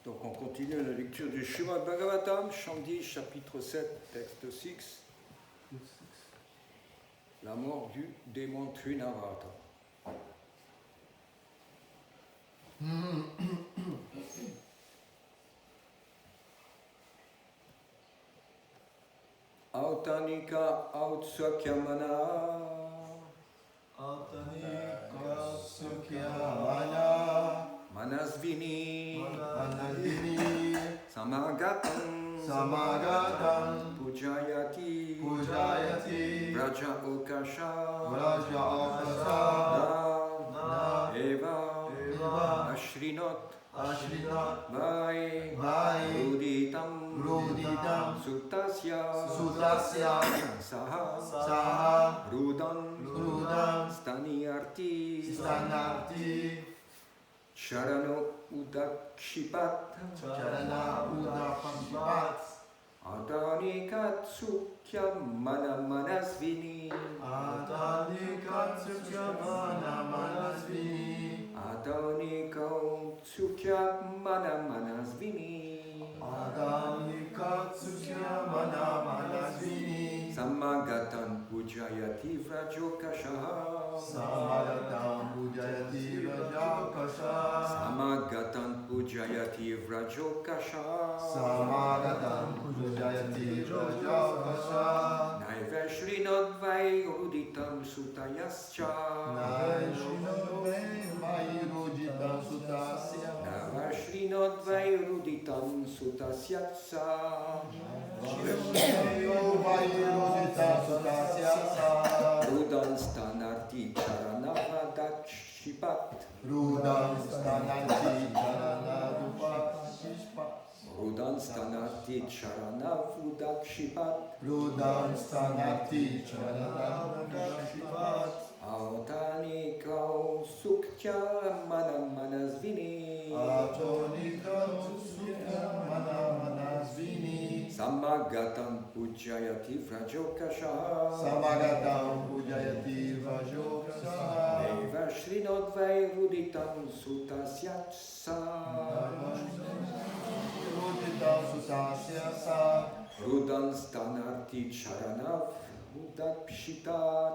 Donc on continue la lecture du Srimad Bhagavatam, Chandi, chapitre 7, texte 6. La mort du démon Trinavata. Autanika Autsakyamana Autanika Sukyamana Manasvini Samagatam Pujayati Raja Okasha Eva Ashrinot Vai Ruditam Sutasya Saha Rudan Staniarti Charano Udakshipat Adanikatsukhya Manamanasvini Adanikatsukhya Manamanasvini Samagatan Pujayati Vrajokashaha Samagatan Pujayati Vrajokashaha Naivashrinod Vairuditam Sutayascha Navashrinod Vairuditam Sutasyatsa Rudan Stanarti Charanavadakshipat Rudan Stanarti Charanavudakshipat Autanikau Sukhya Manamanasvini Samagatam Pujayati Vrajokashaha Eva Shrinod Vairuditam Sutasyatsa Rudan Stanarti Charanav Udakshipat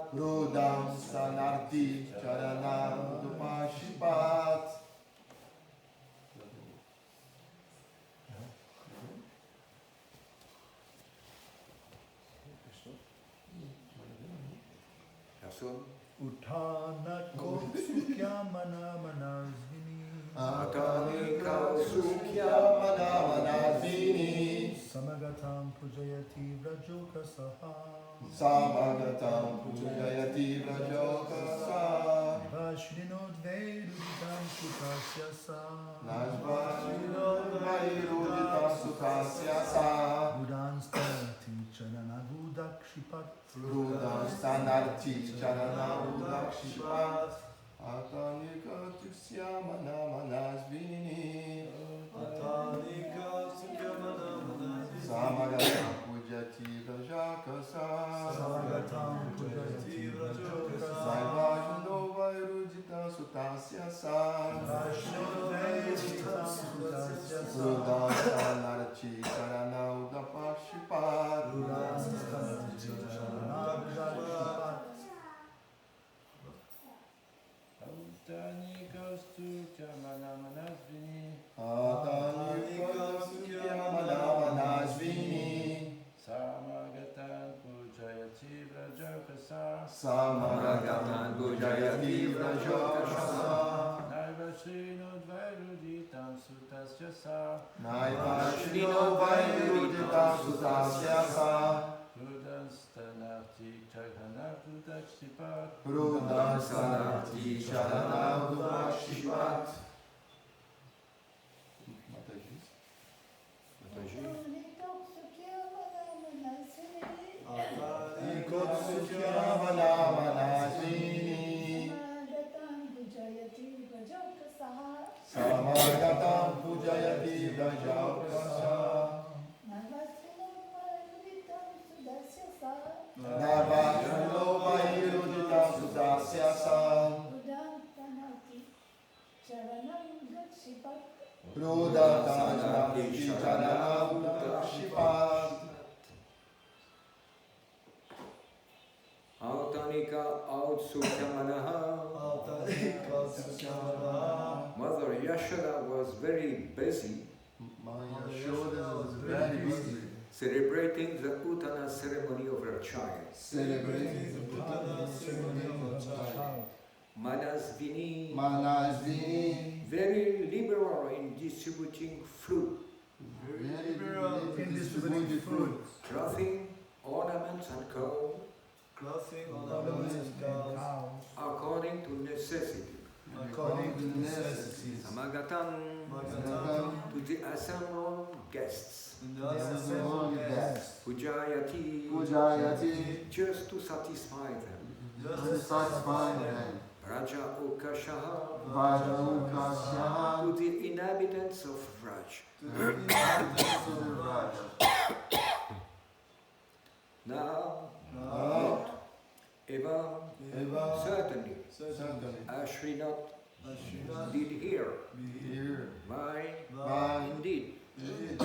Personne? Uttanako Sukyamana Manasvini Samagatam Pujayati Vrajokasaha Navashrinod Vairuditam Sutasyasa Rudan Stanarti Charanavudakšipat Atanika Manasvini Samagatam Pujati Vrajakasa Saivajno Vairudita Sutasyasa Rudan Stanarti Charanavudakšipat Autanikastukya Manamanasvini Samagatan Pujayati Vrajokasa Naivashrinod Vairuditam Sutasyasa Rudan Stanarti Charanavudakšipat Samagatam Pujayati Vrajokasa Navashrinod Vairuditam Sutasyasa Sanati Janana Shipat. Autanika Autsukamanaha. Mother Yashoda was very busy Yashoda was very busy celebrating the Uttana ceremony of her child. celebrating the Buddha ceremony of her child. Manasvini, Manasvini, very liberal in distributing fruit, very liberal in distributing fruit, clothing, ornaments and coal, ornaments and cows, according to necessity. according to necessities. Samagatam, to the assembled guests. Pujayati, Pujayati, just to satisfy them. just to satisfy them. Raja Ukashaha, Vajraukasya, to the inhabitants of Vraj. to the inhabitants of the Raja. Now, Now, Eva, Eva, certainly, certainly, Ashrinat did hear. here, Why? by, Indeed, indeed,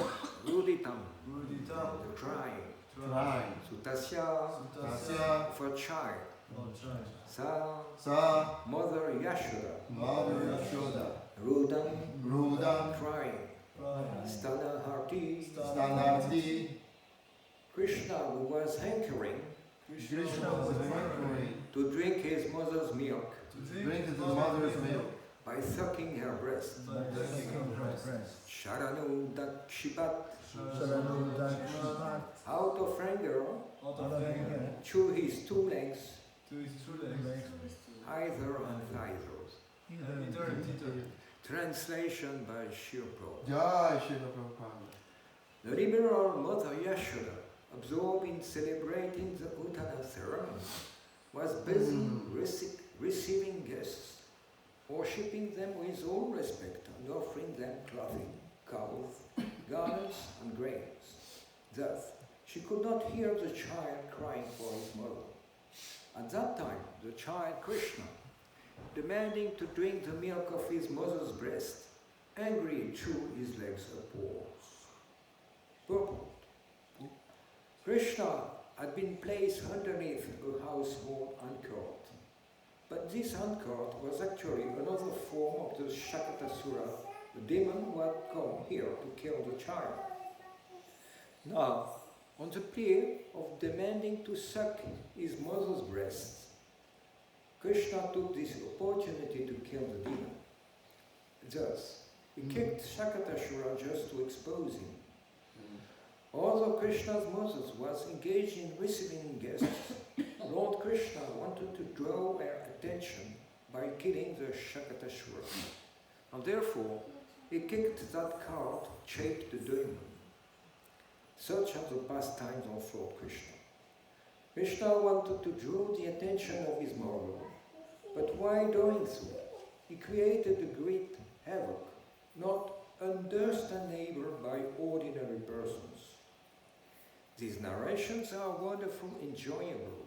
Ruditam, Ruditam, the crying. trying, Sutasya, Tasya, of a child. Sa, Sa, mother Yashoda. Mother Yashoda, Rudam, Rudam, crying. Stanaharti, Stanati, Krishna, who was hankering Krishna was hankering to drink his mother's milk to drink his mother's milk by sucking her breast. by sucking her breast. Sharanu Dakshipat, out of anger, chew his two legs, either and thither. Translation by Srila Prabhu. Jai Srila Prabhupada. The liberal mother Yashoda, absorbed in celebrating the Uttana ceremony, was busy receiving guests, worshipping them with all respect and offering them clothing, cows, garments and grains. Thus, she could not hear the child crying for his mother. At that time, the child Krishna, demanding to drink the milk of his mother's breast, angrily threw his legs upwards. Purport. Krishna had been placed underneath a household handcart, but this handcart was actually another form of the Shakatasura, the demon who had come here to kill the child. Now, on the plea of demanding to suck his mother's breast, Krishna took this opportunity to kill the demon. Thus, he kicked Shakatasura just to expose him. Although Krishna's mother was engaged in receiving guests, Lord Krishna wanted to draw her attention by killing the Shakatasura. And therefore, he kicked that cart shaped the demon. Such are the pastimes of Lord Krishna. Krishna wanted to draw the attention of his mother, but while doing so, he created a great havoc, not understandable by ordinary persons. These narrations are wonderful, enjoyable,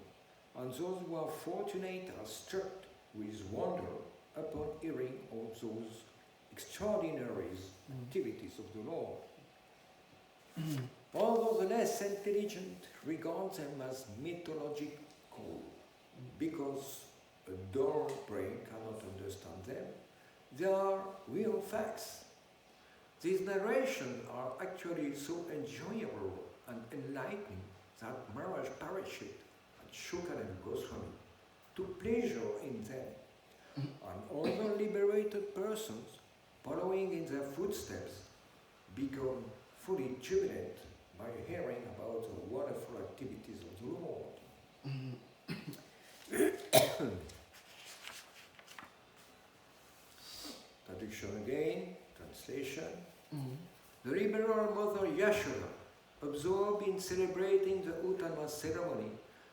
and those who are fortunate are struck with wonder upon hearing of those extraordinary activities of the Lord. Although the less intelligent regard them as mythological, because a dull brain cannot understand them, they are real facts. These narrations are actually so enjoyable and enlightening that Maharaj Parishit and Shukadev Goswami took pleasure in them, and other liberated persons following in their footsteps become fully jubilant by hearing about the wonderful activities of the Lord. Traduction again, translation. The liberal mother Yashoda, absorbed in celebrating the Uttana ceremony,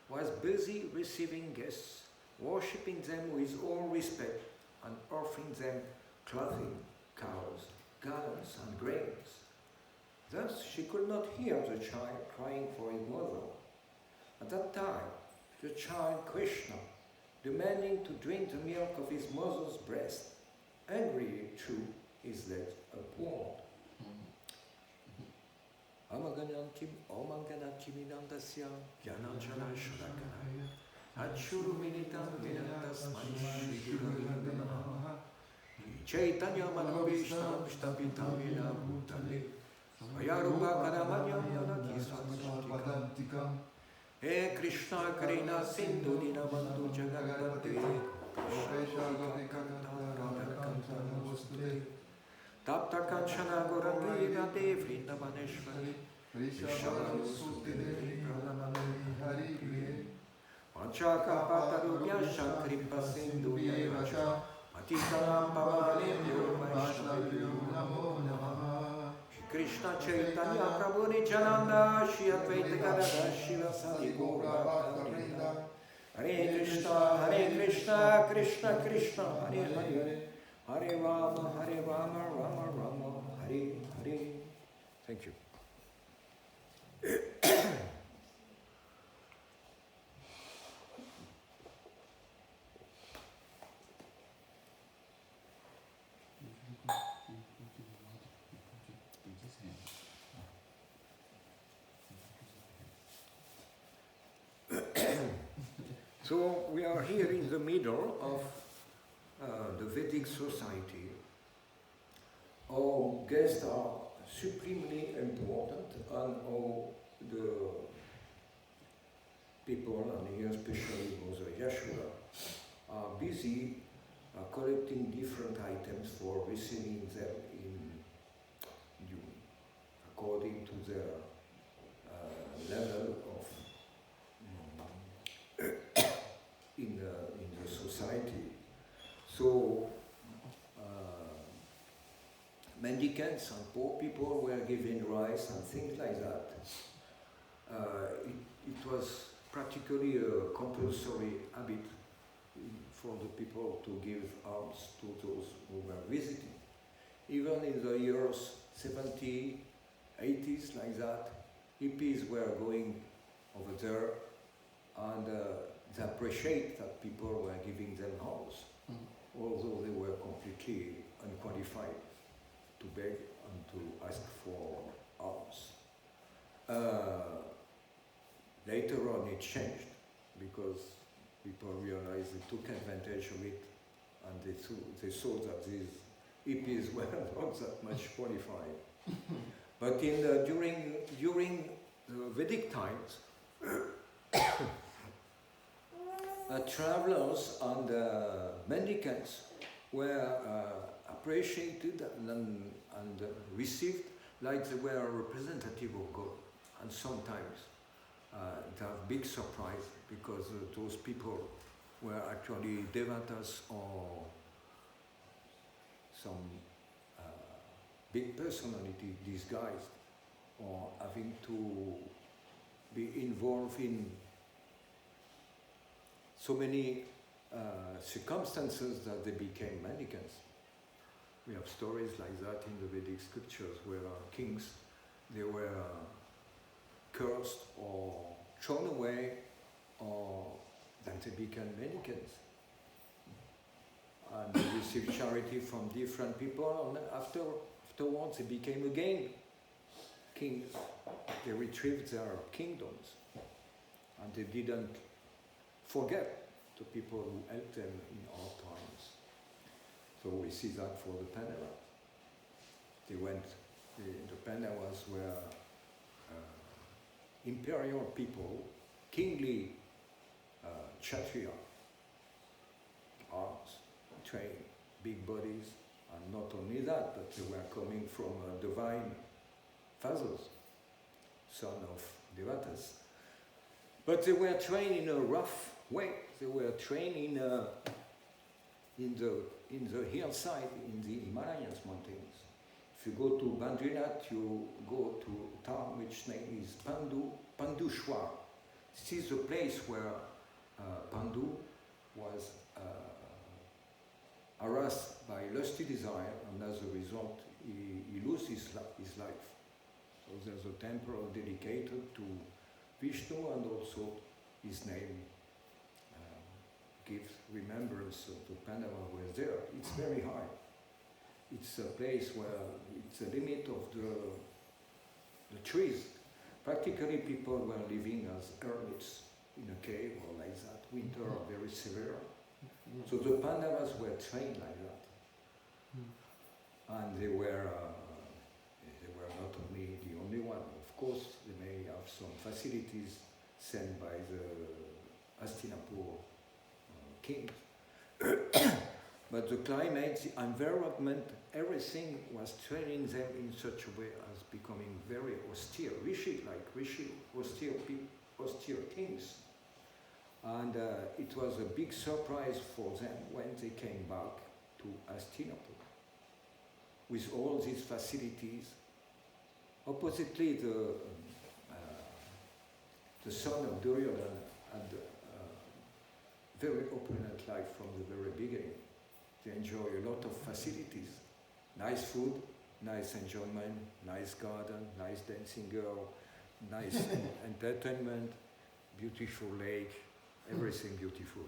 was busy receiving guests, worshipping them with all respect, and offering them clothing, cows, garlands, and grains. Thus she could not hear the child crying for his mother. At that time, the child Krishna, demanding to drink the milk of his mother's breast, angrily threw his legs upward. Tim Omangana Chiminandasya Yananjana Shalakanaya Achuru Militam Vedantas Manishi Gurundanamaha Chaitanya Manobishtam Shtapitamina Bhutale Ayaruba Karamanyam Yanaki Swatantikam He Krishna Karina Sindhu Dinabandhu Jagannate Tapta Kanchana Gorandi Radhe Vrindavaneshwari Vishanu Sutide Pranamani Hari Priye Panchaka Patarubhya Shankripa Sindhu Yevacha Patitanam Pavanebhyo Vaishnavyo Namo Namaha Krishna Chaitanya Prabhu Nityananda Shri Advaita Gadadhar Shivasadi Gaura Bhakta Hare Krishna Krishna Krishna Hare Hare Hare Rama Rama Rama Hare Hare. Thank you. So we are here in the middle of the Vedic society. Our guests are supremely important, and all the people, and here especially Mother Yashoda, are busy collecting different items for receiving them according to their level of in the society. So mendicants and poor people were given rice and things like that. It was practically a compulsory habit for the people to give alms to those who were visiting. Even in the years 70, 80s like that, hippies were going over there, and they appreciate that people were giving them alms, although they were completely unqualified to beg and to ask for alms. Later on it changed, because people realized they took advantage of it, and they saw that these hippies were not that much qualified. But during the Vedic times, travelers and mendicants were appreciated and received like they were a representative of God. And sometimes it have big surprise, because those people were actually devatas or some big personality disguised, or having to be involved in so many circumstances that they became mendicants. We have stories like that in the Vedic scriptures, where kings, they were cursed or thrown away, or then they became mendicants. And they received charity from different people, and afterwards they became again kings. They retrieved their kingdoms, and they didn't forget the people who helped them in hard times. So we see that for the Pandavas. The Pandavas were imperial people, kingly Kshatriya, arms, trained, big bodies, and not only that, but they were coming from divine fathers, son of devatas. But they were trained in a rough way. They were trained in the hillside, in the Himalayas mountains. If you go to Bandrinath, you go to a town which name is Pandushwar. This is the place where Pandu was harassed by lusty desire, and as a result, he lost his life. So there's a temple dedicated to Vishnu, and also his name gives remembrance of the Pandava who was there. It's very high. It's a place where it's the limit of the trees. Practically people were living as hermits in a cave or like that, winter very severe. So the Pandavas were trained like that. And they were not only the only one. Of course, they may have some facilities sent by the Hastinapur king. But the climate, the environment, everything was training them in such a way as becoming very austere, rishi, austere kings. And it was a big surprise for them when they came back to Hastinapur with all these facilities. Oppositely, the son of Duryodhana had a very opulent life from the very beginning. They enjoy a lot of facilities, nice food, nice enjoyment, nice garden, nice dancing girl, nice entertainment, beautiful lake, everything beautiful.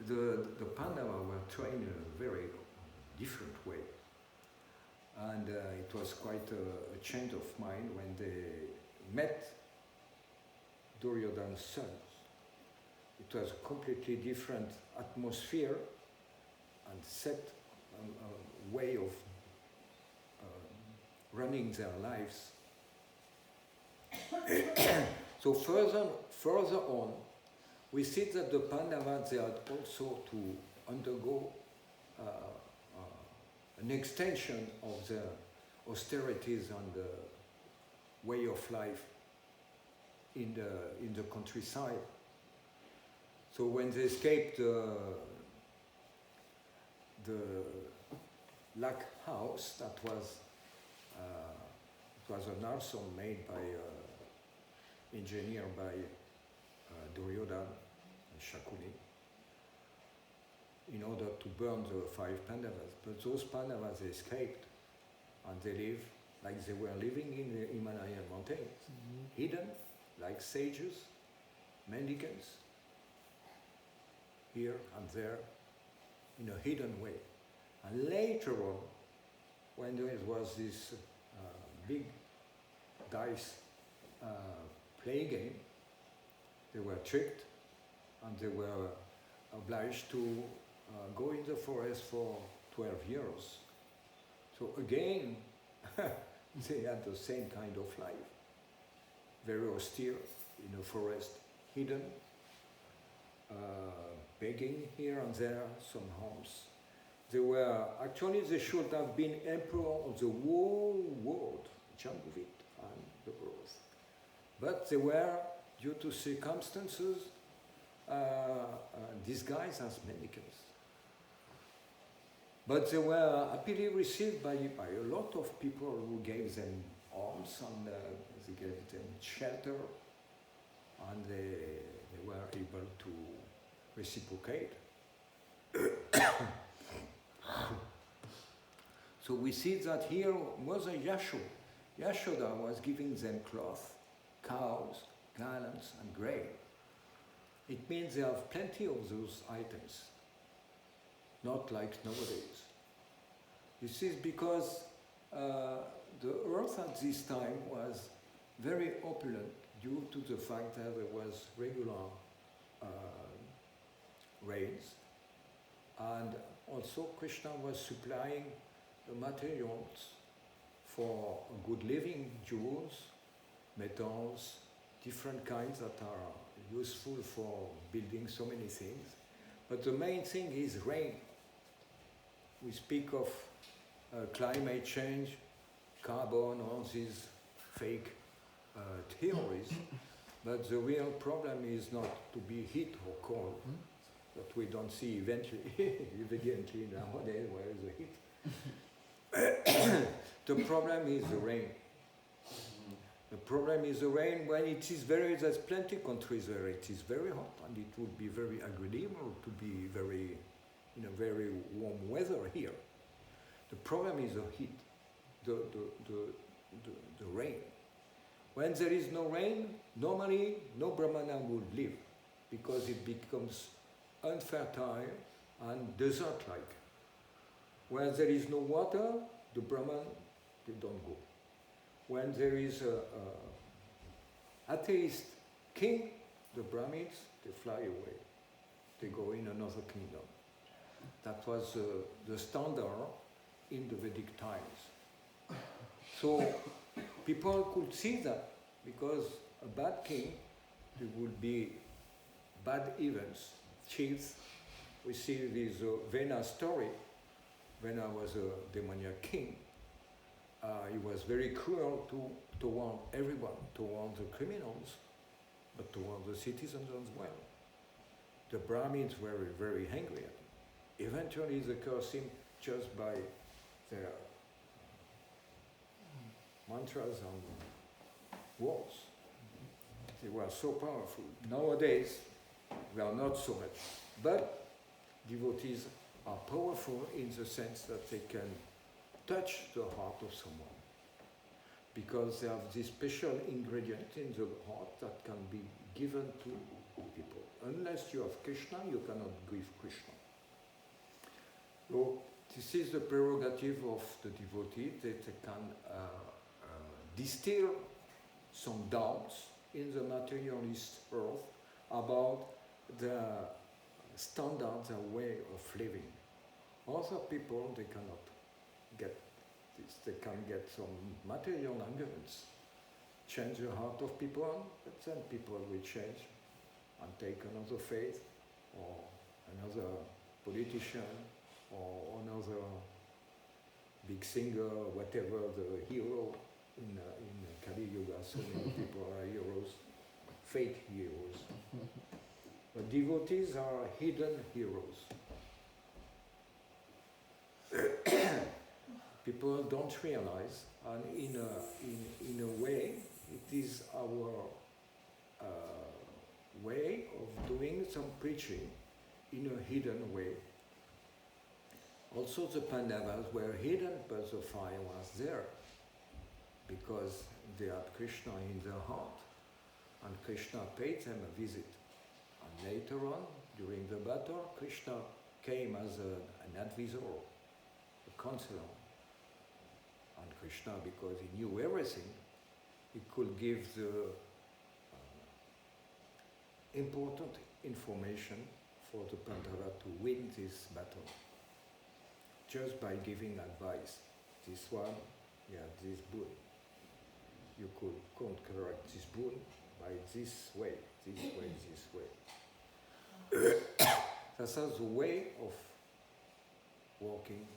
The Pandava were trained in a very different way. And it was quite a change of mind when they met Duryodhana's sons. It was a completely different atmosphere and set a way of running their lives. So further on, we see that the Pandavas, they had also to undergo an extension of the austerities and the way of life in the countryside. So when they escaped the lac house, that was it was an arson made by engineered by Duryodhana and Shakuni, in order to burn the 5 Pandavas. But those Pandavas escaped and they live like they were living in the Himalayan mountains, hidden like sages, mendicants, here and there, in a hidden way. And later on, when there was this big dice play game, they were tricked and they were obliged to go in the forest for 12 years. So again, they had the same kind of life, very austere in a forest, hidden, begging here and there, some homes. They should have been emperor of the whole world, Jambuvit and the earth. But they were, due to circumstances, disguised as mendicants. But they were happily received by a lot of people who gave them alms and they gave them shelter, and they were able to reciprocate. So we see that here Mother Yashoda was giving them cloth, cows, garlands and grain. It means they have plenty of those items, not like nowadays. This is because the earth at this time was very opulent due to the fact that there was regular rains, and also Krishna was supplying the materials for good living, jewels, metals, different kinds that are useful for building so many things. But the main thing is rain. We speak of climate change, carbon, all these fake theories, but the real problem is not to be heat or cold, that we don't see evidently nowadays where is the heat. The problem is the rain. The problem is the rain when it is there's plenty of countries where it is very hot and it would be very agreeable to be in a very warm weather here. The problem is the heat, the rain. When there is no rain, normally no Brahmana would live because it becomes unfertile and desert-like. Where there is no water, the Brahman, they don't go. When there is atheist king, the Brahmins, they fly away. They go in another kingdom. That was the standard in the Vedic times. So people could see that because a bad king, there would be bad events, cheats. We see this Vena story. Vena was a demoniac king. He was very cruel toward everyone, toward the criminals, but toward the citizens as well. The Brahmins were very angry at him. Eventually they cursed him just by their mantras and words. They were so powerful. Nowadays, we are not so much. But devotees are powerful in the sense that they can touch the heart of someone. Because they have this special ingredient in the heart that can be given to people. Unless you have Krishna, you cannot give Krishna. So this is the prerogative of the devotee, that they can distill some doubts in the materialist earth about the standards and way of living. Other people, they cannot get this. They can get some material arguments, change the heart of people, but then people will change and take another faith, or another politician, or another big singer, whatever the hero in Kali Yuga. So many people are heroes, fake heroes. But devotees are hidden heroes. People don't realize, and in a way, it is our way of doing some preaching in a hidden way. Also the Pandavas were hidden, but the fire was there, because they had Krishna in their heart, and Krishna paid them a visit. And later on, during the battle, Krishna came as an advisor, a counselor. And Krishna, because he knew everything, he could give the important information for the Pandava to win this battle, just by giving advice. This one, yeah, this boon. You could correct this boon by this way, this way, this way. That's the way of walking.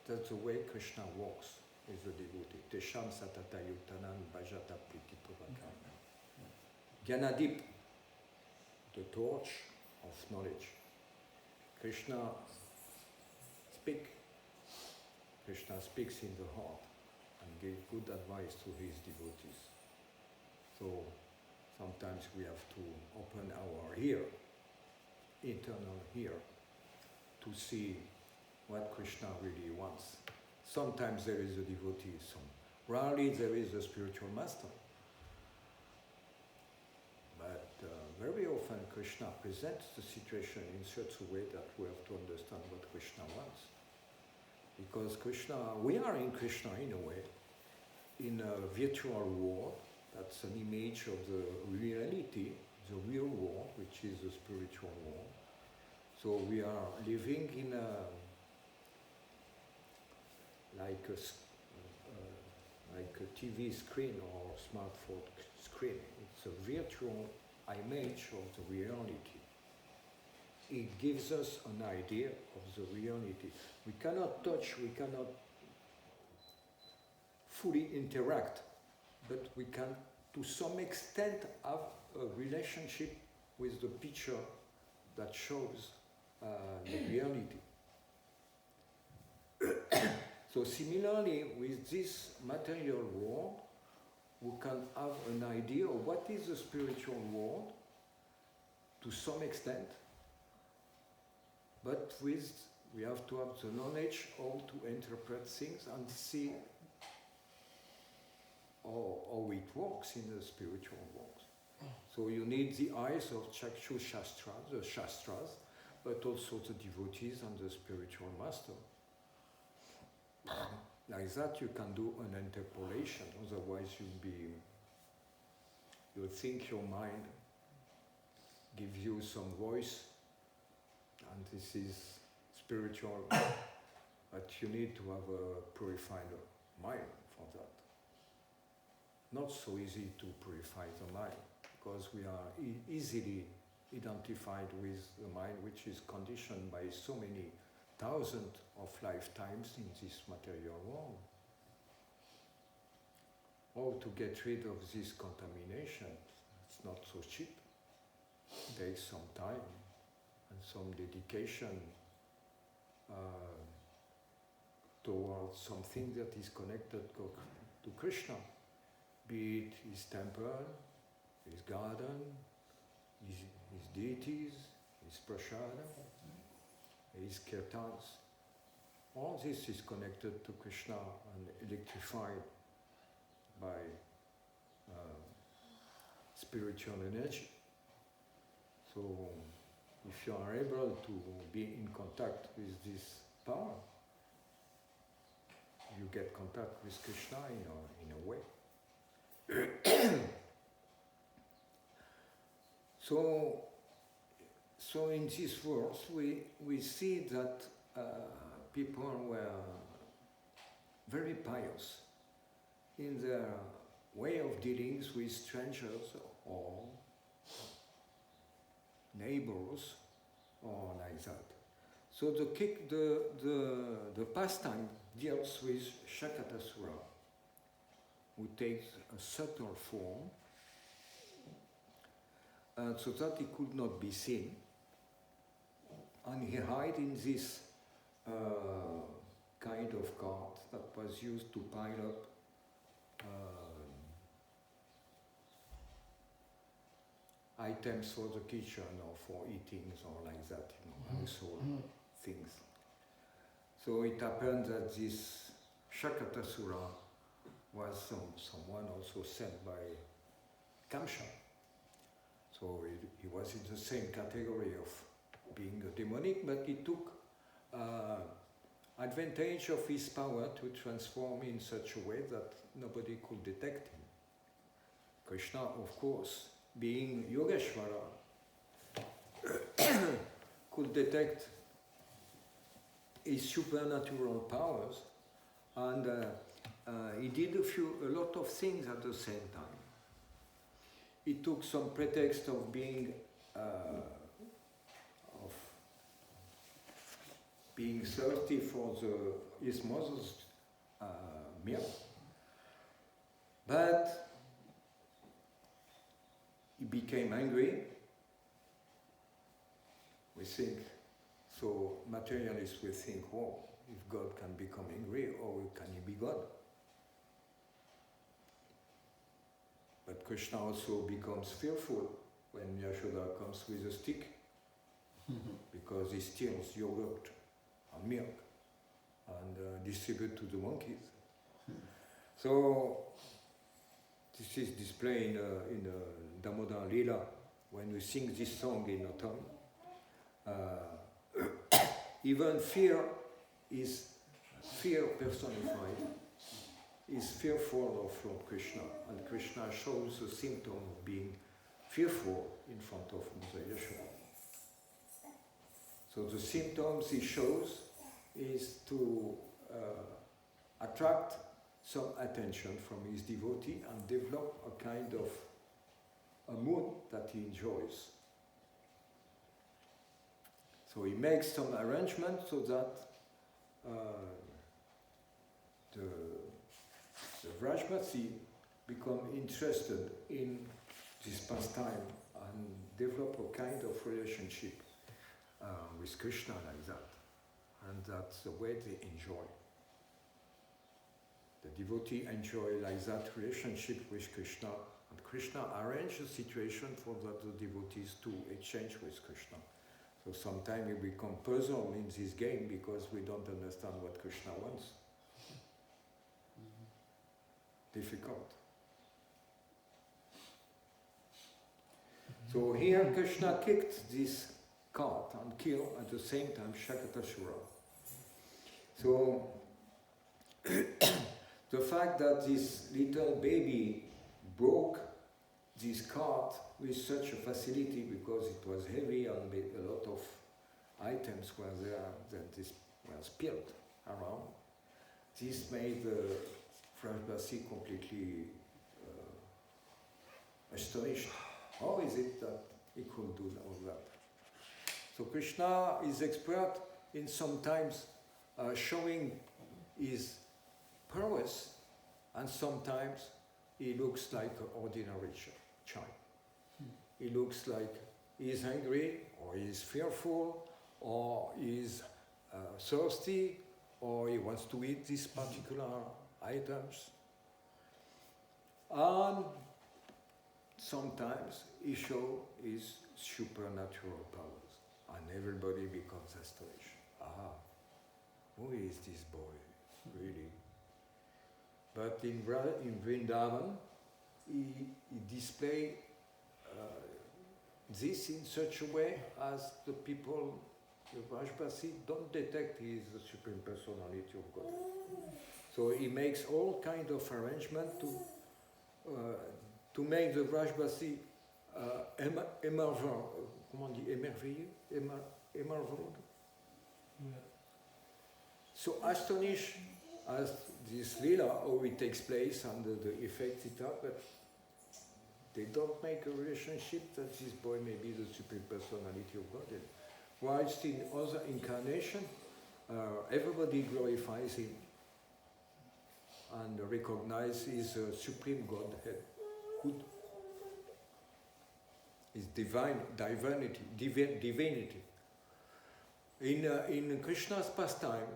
That's the way Krishna walks with the devotee. Tesham satata yutanam bhajata priti pavakam. Gyanadip, the torch of knowledge. Krishna speaks in the heart and gives good advice to his devotees. So sometimes we have to open our ear, internal ear, to see what Krishna really wants. Sometimes there is a devotee, rarely there is a spiritual master. But very often Krishna presents the situation in such a way that we have to understand what Krishna wants. Because we are in Krishna in a way, in a virtual world. That's an image of the reality, the real world, which is the spiritual world. So we are living in like a TV screen or smartphone screen. It's a virtual image of the reality. It gives us an idea of the reality. We cannot touch, we cannot fully interact, but we can, to some extent, have a relationship with the picture that shows the reality. So similarly, with this material world, we can have an idea of what is the spiritual world, to some extent, but we have to have the knowledge how to interpret things and see how it works in the spiritual world. So you need the eyes of Chakshu Shastra, the Shastras, but also the devotees and the spiritual master. Like that you can do an interpolation, otherwise you'll be You think your mind gives you some voice, and this is spiritual, but you need to have a purified mind for that. Not so easy to purify the mind, because we are easily identified with the mind which is conditioned by so many thousands of lifetimes in this material world. How to get rid of this contamination? It's not so cheap. It takes some time and some dedication towards something that is connected to Krishna, be it his temple, his garden, his deities, his prasada, his kirtans. All this is connected to Krishna and electrified by spiritual energy. So if you are able to be in contact with this power, you get contact with Krishna in a way. So in this verse we see that people were very pious in their way of dealings with strangers or neighbors or like that. So the pastime deals with Shakatasura, who takes a subtle form, so that he could not be seen, and he hid in this kind of cart that was used to pile up items for the kitchen or for eating or like that, household things. So it happened that this Shakatasura was someone also sent by Kamsa. So he was in the same category of being a demonic, but he took advantage of his power to transform in such a way that nobody could detect him. Krishna, of course, being Yogeshvara, could detect his supernatural powers, and he did a lot of things at the same time. He took some pretext of being thirsty for his mother's milk, but he became angry. We think, so materialists will think, oh, if God can become angry, or can he be God? But Krishna also becomes fearful when Yashoda comes with a stick, because he steals yogurt and milk and distributes to the monkeys. So this is displayed in Damodar Lila, when we sing this song in autumn. Even fear is fear personified, is fearful of Lord Krishna, and Krishna shows the symptom of being fearful in front of Mother Yashoda. So the symptoms he shows is to attract some attention from his devotee and develop a kind of a mood that he enjoys. So he makes some arrangements so that the Vrajmati become interested in this pastime and develop a kind of relationship with Krishna like that. And that's the way they enjoy. The devotee enjoy like that relationship with Krishna, and Krishna arranges a situation for that the devotees to exchange with Krishna. So sometimes we become puzzled in this game because we don't understand what Krishna wants. Difficult. So here Krishna kicked this cart and killed at the same time Shakatasura. So the fact that this little baby broke this cart with such a facility because it was heavy and a lot of items were there that this were spilled around. This made the Vrajbasi completely astonished. How is it that he could do all that? So Krishna is expert in sometimes showing his prowess, and sometimes he looks like an ordinary child. He looks like he is angry, or he is fearful, or he is thirsty, or he wants to eat these particular items. And sometimes he shows his supernatural powers, and everybody becomes astonished. Ah, who is this boy, really? But in Vrindavan, he displays this in such a way as the people, the Vrajbasi, don't detect he is the Supreme Personality of God. So he makes all kind of arrangement to make the Vrajbasi émerveilleux, comment on dit, émerveilleux, émerveilleux. So astonished as this lila, how it takes place and the effects it has, but they don't make a relationship that this boy may be the Supreme Personality of God. Whilst in other incarnation, everybody glorifies him and recognizes his Supreme Godhead, his divinity. In Krishna's pastime,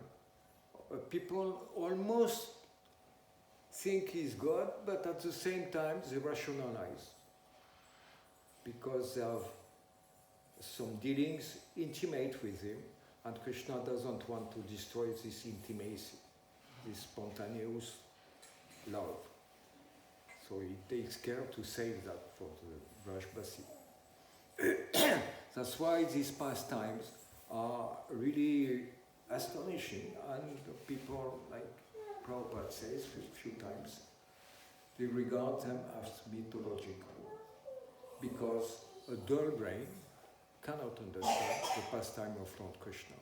people almost think he's God, but at the same time they rationalize because they have some dealings intimate with him, and Krishna doesn't want to destroy this intimacy, this spontaneous love. So he takes care to save that for the Vrajbasi. That's why these pastimes are really astonishing, and people, like Prabhupada says a few times, they regard them as mythological, because a dull brain cannot understand the pastime of Lord Krishna.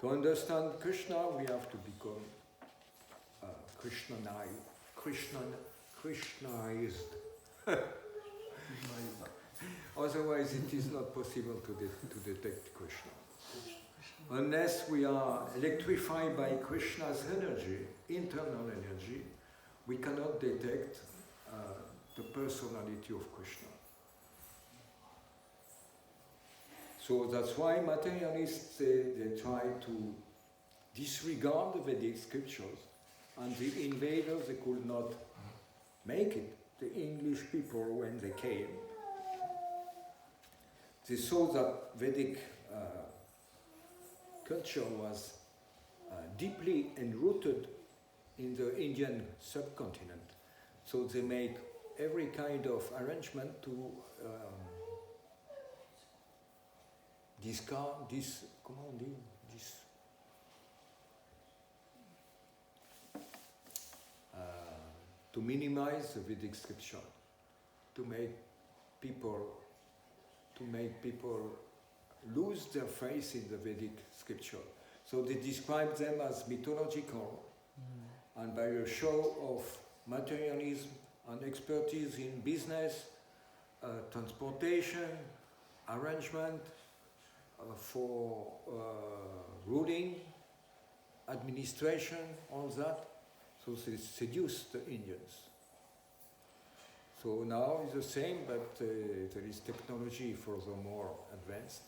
To understand Krishna, we have to become Krishnaized. Otherwise, it is not possible to detect Krishna. Unless we are electrified by Krishna's energy, internal energy, we cannot detect the personality of Krishna. So that's why materialists, they try to disregard the Vedic scriptures, and the invaders, they could not make it. The English people, when they came, they saw that Vedic culture was deeply enrooted in the Indian subcontinent. So they make every kind of arrangement to discard this, comment on dit, this, to minimize the Vedic scripture, to make people lose their faith in the Vedic scripture. So they describe them as mythological, and by a show of materialism and expertise in business, transportation, arrangement, for ruling, administration, all that. So they seduce the Indians. So now it's the same, but there is technology furthermore advanced,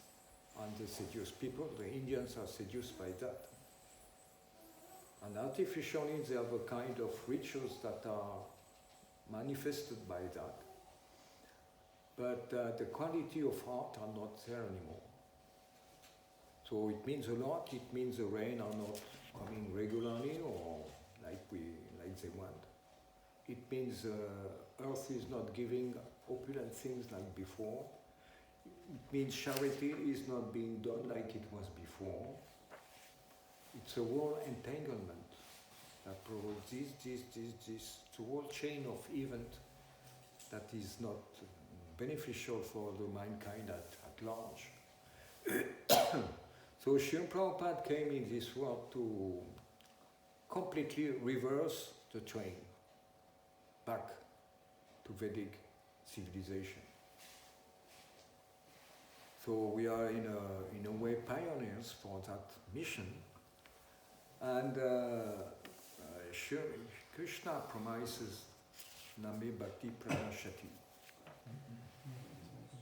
and they seduce people. The Indians are seduced by that. And artificially they have a kind of rituals that are manifested by that. But the quality of heart are not there anymore. So it means a lot. It means the rain are not coming regularly or like they want. It means earth is not giving opulent things like before. It means charity is not being done like it was before. It's a whole entanglement that provides this. It's a whole chain of events that is not beneficial for the mankind at large. So Srila Prabhupada came in this world to completely reverse the train back to Vedic civilization. So we are in a way pioneers for that mission. And Krishna promises Name Bhakti Pranashati.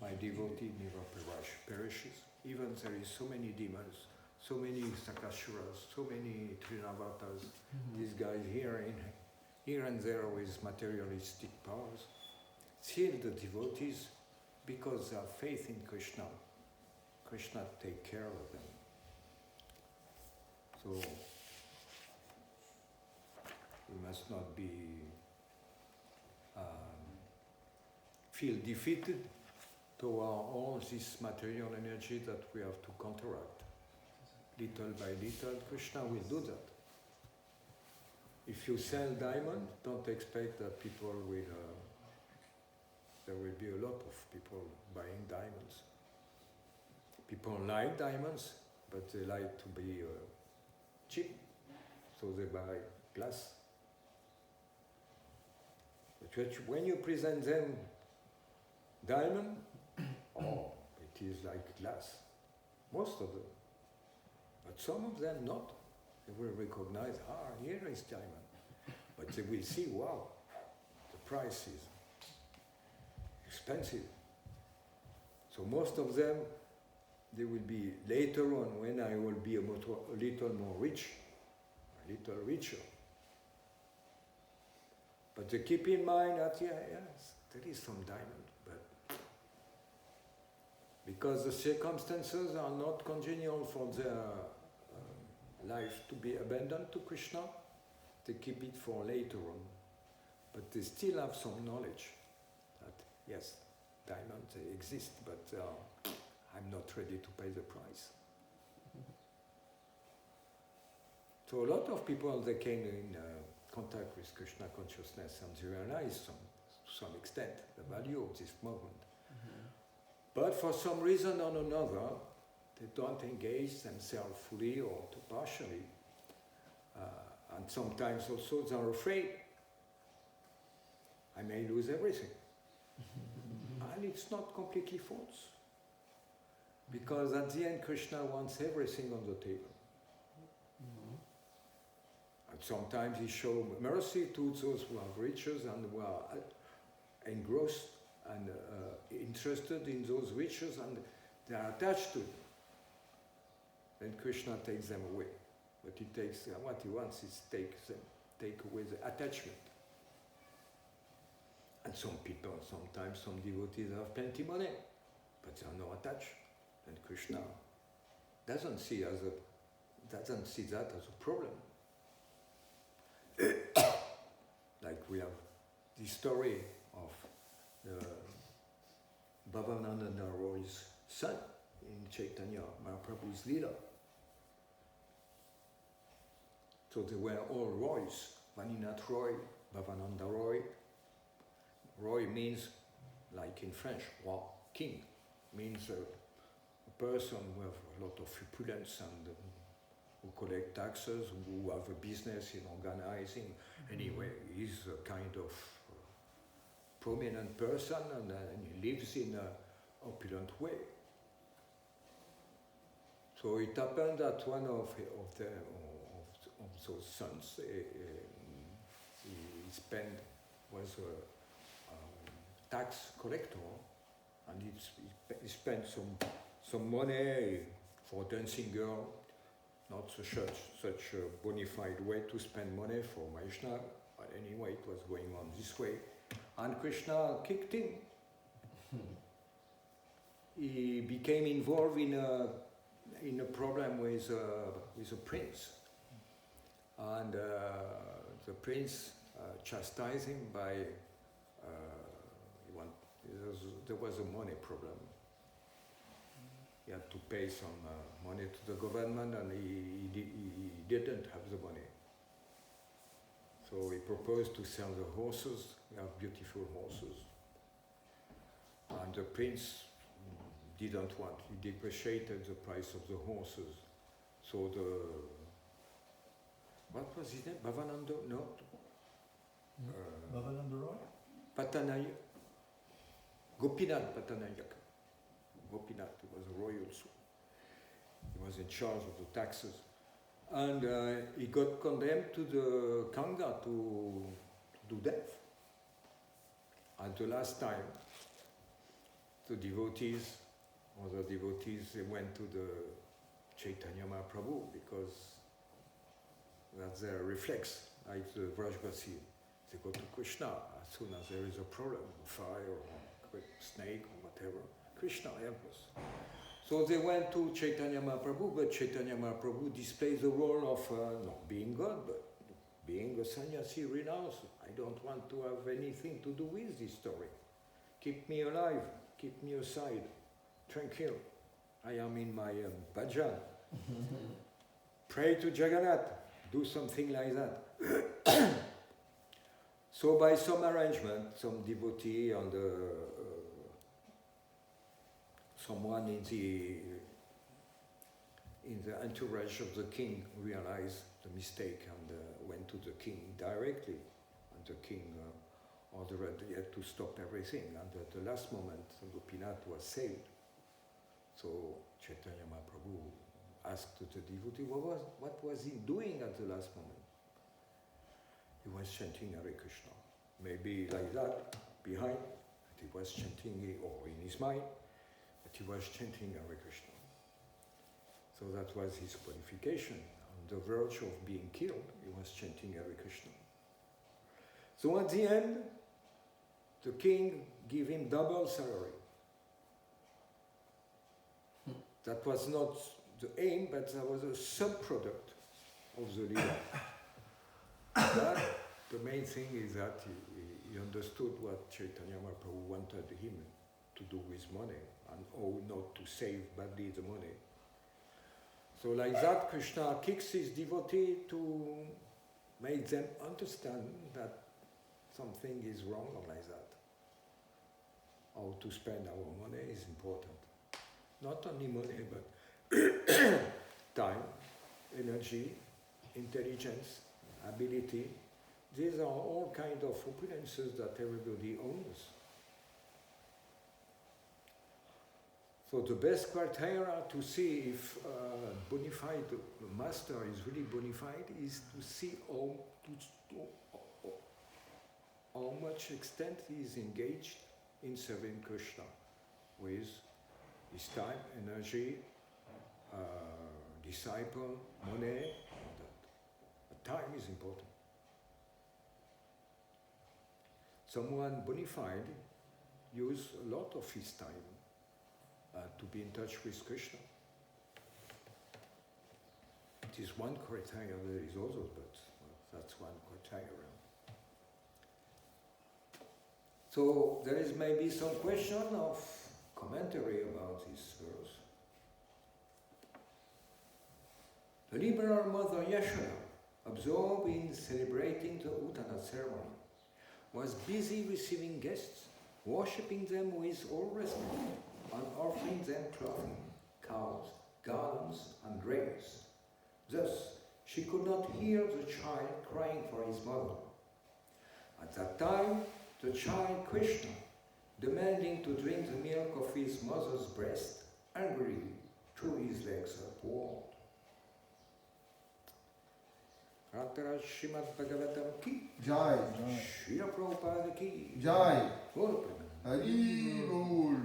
My devotee never perishes. Even there is so many demons, so many Sakasuras, so many Trinavatas, these guys here and there with materialistic powers. Still the devotees, because they have faith in Krishna, Krishna take care of them. So we must not be feel defeated toward all this material energy that we have to counteract. Little by little, Krishna will do that. If you sell diamond, don't expect that people will, there will be a lot of people buying diamonds. People like diamonds, but they like to be cheap, so they buy glass. But when you present them diamond, oh, it is like glass, most of them. But some of them not. They will recognize, here is diamond. But they will see, wow, the price is expensive. So most of them, they will be later on when I will be a little more rich, a little richer. But they keep in mind that, yes, there is some diamond, but because the circumstances are not congenial for their life to be abandoned to Krishna, they keep it for later on. But they still have some knowledge that, yes, diamonds they exist, but I'm not ready to pay the price. So a lot of people, they came in contact with Krishna consciousness and they realized to some extent the value of this movement. But for some reason or another, they don't engage themselves fully or too partially. And sometimes also they're afraid. I may lose everything. And it's not completely false. Because at the end, Krishna wants everything on the table. And sometimes he shows mercy to those who have riches and who are engrossed and interested in those riches and they are attached to them. Then Krishna takes them away. But he takes what he wants is take away the attachment. And some people, sometimes some devotees have plenty of money, but they are not attached. And Krishna doesn't see that as a problem. Like we have the story of Bhavananda Roy's son in Chaitanya Mahaprabhu's Leela. So they were all Roys, Vaninath Roy, Bhavananda Roy. Roy means, like in French, roi, king, means a person who has a lot of opulence and who collect taxes, who have a business in organizing. Anyway, he's a kind of prominent person and he lives in an opulent way. So it happened that one of those sons, his pen was a tax collector, and he spent some money for a dancing girl, not such a bona fide way to spend money for Vaishnava, but anyway it was going on this way. And Krishna kicked him. He became involved in a problem with a prince. And the prince chastised him by, there was a money problem. He had to pay some money to the government and he didn't have the money. So he proposed to sell the horses. We have beautiful horses. And the prince didn't want, he depreciated the price of the horses. So what was his name? Bhavananda? No? Bhavananda Roy? Patanayak. Gopinath Patanayak. Gopinath, he was a royal, so he was in charge of the taxes. And he got condemned to the Kanga to death. At the last time, the devotees, they went to the Chaitanya Mahaprabhu because that's their reflex, like the Vrajvasi. They go to Krishna as soon as there is a problem, fire or snake or whatever. Krishna, help us. So they went to Chaitanya Mahaprabhu, but Chaitanya Mahaprabhu displays the role of not being God, but being a sannyasi renounced. I don't want to have anything to do with this story. Keep me alive, keep me aside, tranquil. I am in my bhajan. Pray to Jagannath, do something like that. So by some arrangement, some devotee and someone in the entourage of the king realized the mistake and went to the king directly. And the king ordered he had to stop everything. And at the last moment, Gopinath was saved. So Chaitanya Mahaprabhu asked the devotee, what was he doing at the last moment? He was chanting Hare Krishna. Maybe like that, behind, he was chanting, or in his mind, but he was chanting Hare Krishna. So that was his qualification. On the verge of being killed, he was chanting Hare Krishna. So at the end, the king gave him double salary. That was not the aim, but that was a sub-product of the leader. But the main thing is that he understood what Chaitanya Mahaprabhu wanted him to do with money and how not to save badly the money. So like that, Krishna kicks his devotee to make them understand that something is wrong or like that. How to spend our money is important. Not only money, but time, energy, intelligence, ability. These are all kinds of opulences that everybody owns. So the best criteria to see if bona fide master is really bona fide is to see how much extent he is engaged in serving Krishna with his time, energy, disciple, money, all that. But time is important. Someone bona fide uses a lot of his time to be in touch with Krishna. It is one criteria, there is others, but that's one criteria. So there is maybe some question of commentary about this verse. The liberal mother Yashoda, absorbed in celebrating the Uttana ceremony, was busy receiving guests, worshipping them with all respect, and offering them clothing, cows, garlands, and grapes. Thus, she could not hear the child crying for his mother. At that time, the child Krishna, demanding to drink the milk of his mother's breast, angrily threw his legs upward. Ratara Srimad Bhagavatam ki Jai. Srila Prabhupada ki Jai. Guru Hari Bol.